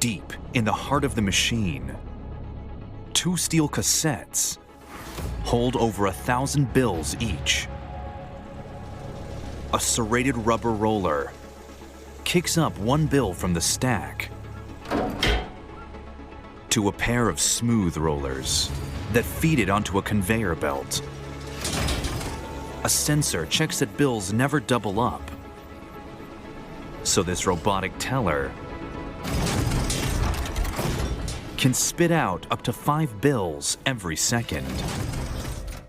Deep in the heart of the machine, 2 steel cassettes hold over 1,000 bills each. A serrated rubber roller kicks up 1 bill from the stack to a pair of smooth rollers that feed it onto a conveyor belt. A sensor checks that bills never double up, so this robotic teller can spit out up to 5 bills every second.